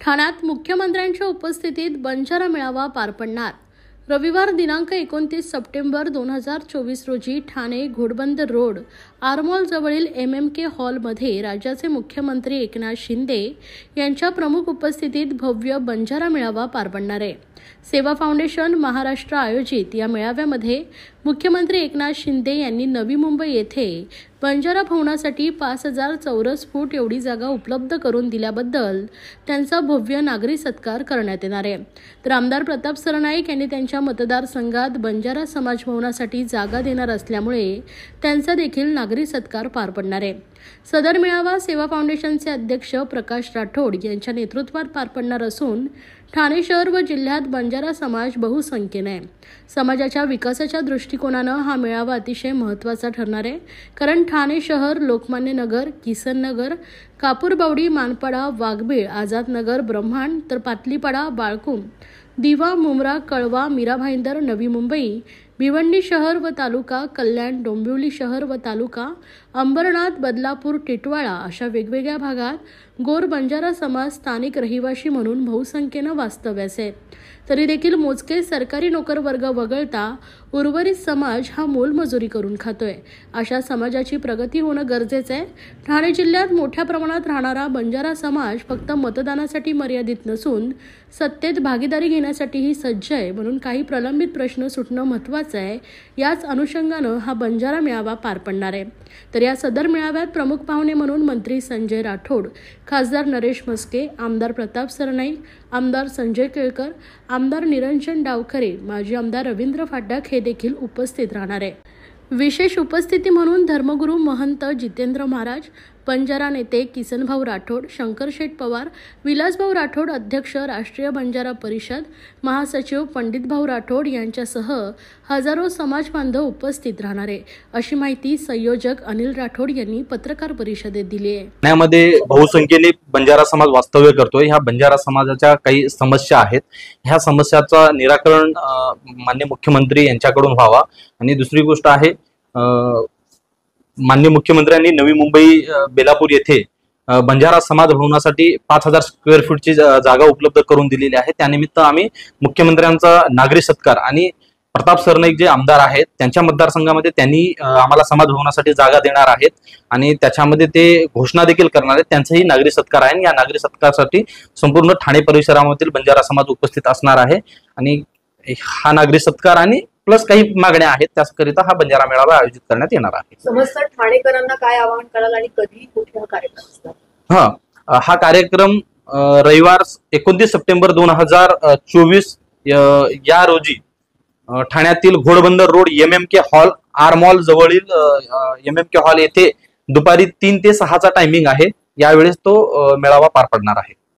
ठाण्यात मुख्यमंत्र्यांच्या उपस्थितीत बंजारा मेळावा पार पडणार। रविवार दिनांक 29 सप्टेंबर 2024 रोजी ठाणे घोडबंदर रोड आरमॉल जवळील MMK हॉलमध्ये राज्याचे मुख्यमंत्री एकनाथ शिंदे यांच्या प्रमुख उपस्थितीत भव्य बंजारा मेळावा पार पडणार आहे। सेवा फाउंडेशन महाराष्ट्र आयोजित या मेळाव्यामध्ये मुख्यमंत्री एकनाथ शिंदे यांनी नवी मुंबई येथे बंजारा भवनासाठी 5000 चौरस फूट एवढी जागा उपलब्ध करून दिल्याबद्दल त्यांचा भव्य नागरी सत्कार करण्यात येणार आहे। तर आमदार प्रताप सरनाईक यांनी त्यांच्या मतदारसंघात बंजारा समाज भवनासाठी जागा देणार असल्यामुळे त्यांचा देखील नागरी सत्कार पार पडणार आहे। सदर मेळावा सेवा फाउंडेशनचे अध्यक्ष प्रकाश राठोड यांच्या नेतृत्वात पार पडणार असून ठाणे शहर व जिल्ह्यात बंजारा समाज बहुसंख्येने आहे। समाजाच्या विकासाच्या दृष्टिकोनाने हा मेळावा अतिशय महत्त्वाचा ठरणार आहे, कारण ठाणे शहर लोकमान्य नगर, किसन नगर, कापूरबावडी, मानपाडा, वाघबीळ, आझाद नगर, ब्रह्मांड, तर पातलीपाडा, बाळकुम, दिवा, मुंब्रा, कळवा, मीरा भाईंदर, नवी मुंबई, भिवंडी शहर व तालुका, कल्याण, डोंबिवली शहर व तालुका, अंबरनाथ, बदलापूर, टिटवाळा अशा वेगवेगळ्या भागात गोर बंजारा समाज स्थानिक रहिवासी म्हणून बहुसंख्येने वास्तव्यास आहे। तरी देखील मोजके सरकारी नोकर वर्ग वगळता उर्वरित समाज हा मोलमजुरी करून खातोय। अशा समाजाची प्रगती होणं गरजेचं आहे। ठाणे जिल्ह्यात मोठ्या प्रमाणात राहणारा बंजारा समाज फक्त मतदानासाठी मर्यादित नसून सत्तेत भागीदारी घेण्यासाठीही सज्ज आहे, म्हणून काही प्रलंबित प्रश्न सुटणं महत्त्वाचं आहे। याच अनुषंगानं हा बंजारा मेळावा पार पडणार आहे। तर या सदर मेळाव्यात प्रमुख पाहुणे म्हणून मंत्री संजय राठोड, खासदार नरेश म्हस्के, आमदार प्रताप सरनाईक, आमदार संजय केळकर, आमदार निरंजन डावखरे, माजी आमदार रवींद्र फाटक हे देखील उपस्थित राहणार आहे। विशेष उपस्थिती म्हणून धर्मगुरू महंत जितेंद्र महाराज, बंजारा नेते किसनभाऊ राठोड, शंकरशेठ पवार, विलासभाऊ राठोड, अध्यक्ष राष्ट्रीय बंजारा परिषद, महासचिव पंडितभाऊ राठोड यांच्यासह हजारो समाज बांधव उपस्थित राहणार आहे, अशी माहिती संयोजक अनिल राठोड यांनी पत्रकार परिषदेत दिली आहे। ठाण्यामध्ये बहुसंख्येने बंजारा समाज वास्तव्य करतोय। ह्या बंजारा समाजाच्या काही समस्या आहेत, ह्या समस्याचं निराकरण माननीय मुख्यमंत्री यांच्याकडून व्हावा। आणि दुसरी गोष्ट आहे, माननीय मुख्यमंत्र्यांनी नवी मुंबई बेलापूर येथे बंजारा समाज भवनासाठी 5000 स्क्वेअर फूटची जागा उपलब्ध करून दिलेली आहे। त्यानिमित्त आम्ही मुख्यमंत्र्यांचा नागरी सत्कार आणि प्रताप सरनाईक जे आमदार आहेत त्यांच्या मतदारसंघामध्ये त्यांनी आम्हाला समाज भवनासाठी जागा देणार आहेत आणि त्याच्यामध्ये ते घोषणा देखील करणार आहेत। त्यांचाही नागरी सत्कार आहे। या नागरी सत्कारासाठी संपूर्ण ठाणे परिसरामधील बंजारा समाज उपस्थित असणार आहे आणि हा नागरी सत्कार आणि प्लस काही मागण्या आहेत त्याकरिता हा बंजारा मेळावा आयोजित करण्यात येणार आहे। समस्त ठाणेकरांना काय आवाहन कराल आणि कधी कुठे हा कार्यक्रम असणार? हा कार्यक्रम रविवार 29 सप्टेंबर 2024 या रोजी ठाण्यातील घोडबंदर रोड MMK हॉल आरमॉल जवळील MMK हॉल येथे दुपारी 3 ते 6चा टायमिंग आहे। यावेळेस तो मेळावा पार पडणार आहे।